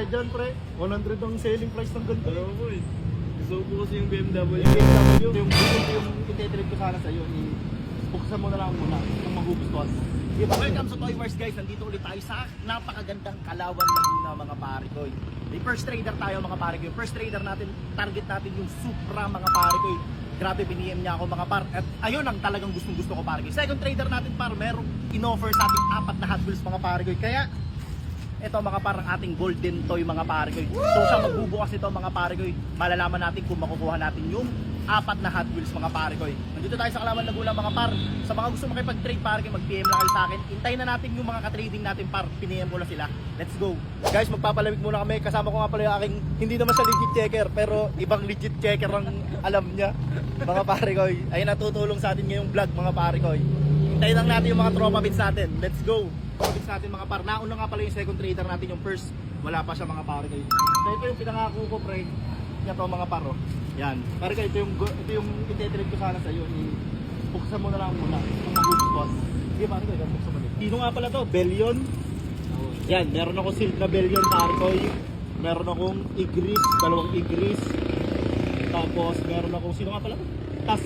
kahit dyan, pre. 100 ang selling price ng ganito. Alam mo eh. Gusto ko kasi yung BMW. Yung BMW, yung ititrip ko sana sa'yo, buksan mo na lang muna kung magugustuhan mo. Diba? Welcome sa Toy Wars, guys. Nandito ulit tayo sa napakagandang Kalawan Laguna, mga pare ko. May first trader tayo, mga pare ko. Yung first trader natin, target natin yung Supra, mga pare ko. Grabe, biniem niya ako, mga par. At ayun ang talagang gustong-gusto ko, pare ko. Second trader natin, par, merong in-offer sa ating 4 na Hot Wheels, mga pare ko. Kaya ito, mga par, ang ating golden toy, mga pare ko. So siya magbubukas ito, mga pare ko. Malalaman natin kung makukuha natin yung 4 na Hot Wheels, mga pare ko. Nandito tayo sa Kalawan Laguna, mga par. Sa mga gusto makipag-trade, pare ko, mag-PM lang kayo sa akin. Hintayin na natin yung mga ka-trading natin, par. Piniem ko na sila. Let's go. Guys, magpapalamig muna kami. Kasama ko nga pala yung aking, hindi naman siya legit checker, pero ibang legit checker ang alam niya, mga pare ko. Ayun, natutulong sa atin ngayong vlog, mga pare ko. Hintayin lang natin yung mga tropa bits natin. Let's go. Bits natin, mga par. Nauna nga pala yung second trader natin, yung first. Wala pa siya, mga pare ko. So ito yung pinangako ko, pre. Ito, mga paro. Yan. Pare ka, ito yung ititrip ko sana sa'yo. Buksan mo na lang muna kung magugustuhan. Sige, pare ko, buksan mo dito. Sino nga pala to? Bellion. Yan, meron ako silk na Bellion, pare ko. Meron akong Igris, dalawang Igris. Tapos meron akong, sino nga pala to? Tas.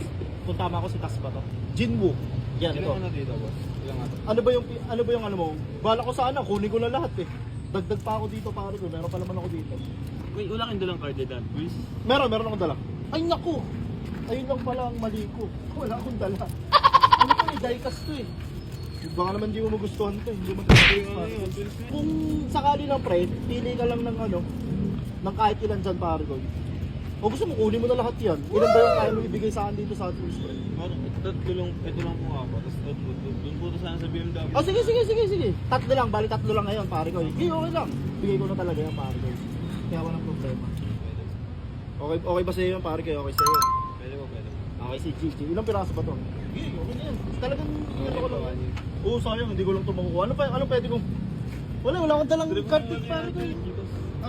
Kung tama ako, si Tas ba to? Jinwoo. Yan, ito. Ilang ano dito, boss? Ilang ano? Ano ba yung ano mo? Bala ko sana, kunin ko na lahat eh. Dagdag pa ako dito, pare ko. Meron pa naman ako dito. Wait, wala kang dalang card dyan, please? Meron akong dala. Ay naku! Ayun lang pala ang mali ko. Wala akong dala. Ano to eh, diecast to eh. Baka naman di mo magustuhan to eh. Hindi mo kung sakali lang, pre, pili ka lang ng ano, ng kahit ilan dyan, pare ko. O gusto mo, kunin mo na lahat yan. Ilan ba yung kaya mo ibigay sa akin dito sa Hot Wheels, pre? Parang ito lang po ako. Tapos doon po ito sana sa BMW. Oh, sige. Tatlo lang, bali tatlo lang ngayon, pare ko. Hindi, okay lang. Bigay ko na talaga yan, pare ko. Kaya walang problema. Okay ba sa'yo yan, pare ko? Okay sa'yo. Pwede po. Okay, si Gigi. Ilang piraso ba to? Okay na yan. Talagang ito ko lang. Oo, sayang. Hindi ko lang ito makukuha. Ano pwede kong... Wala akong dalang cartridge, pare ko.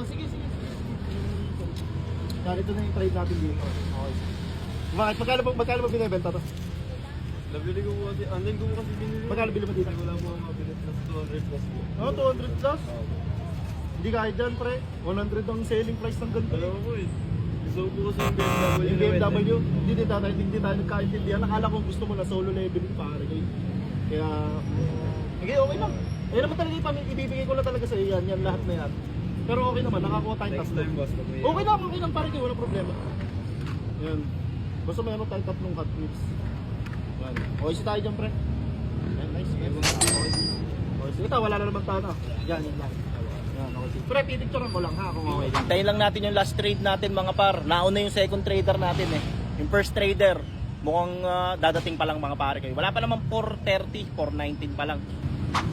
Sige. Yan, ito na yung trade natin dito. Okay. Bakit? Magkano ba binibenta to? Nabili ko po kasi, online ko po kasi binili. Magkano bili mo dito? Wala po ang mabilis na 200 plus po. Oh, 200 plus? Hindi kahit dyan, pre. 100 ang selling price ng ganito. Alam mo eh. Gusto ko po kasi yung BMW. Yung BMW, hindi tayo nagkaintindihan. Nakala ko gusto mo na solo leveling, pare. Kaya, okay lang. Eh naman talaga ibibigay ko lang talaga sa iyo yan lahat na yan. Pero okay naman, nakakuha tayong Next tatlo. time, boss. Okay lang, pare, walang problema. Yan. Basta mayroon tayong tatlong Hot Wheels. Yan. Okay si tayo dyan, pre. Yan, nice. Okay, sige tayo, wala na naman tayo na. Yan lang. Yan, okay. Pre, pipicturean ko lang ha, kung okay. Hintayin lang natin yung last trade natin, mga par. Nauna yung second trader natin eh. Yung first trader, mukhang dadating pa lang, mga pare kayo. Wala pa naman 430, 419 pa lang.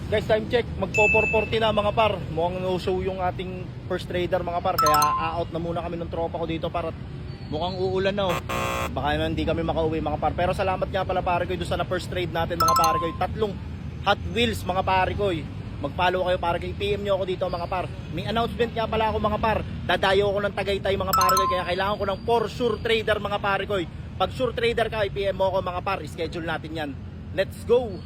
Guys, time check. Magpo 440 na, mga par. Mukhang no-show yung ating first trader, mga par. Kaya out na muna kami ng tropa ko dito para mukhang uulan na oh. Baka naman hindi kami makauwi, mga par. Pero salamat nga pala, pare ko, doon sa na first trade natin, mga pare ko. Tatlong Hot Wheels, mga pare ko. Mag-follow kayo, pare ko. I-PM nyo ako dito, mga par. May announcement nga pala ako, mga par. Dadayo ako ng Tagaytay, mga pare ko. Kaya kailangan ko ng for sure trader, mga pare ko. Pag sure trader ka, i-PM mo ako, mga par. I-schedule natin yan. Let's go!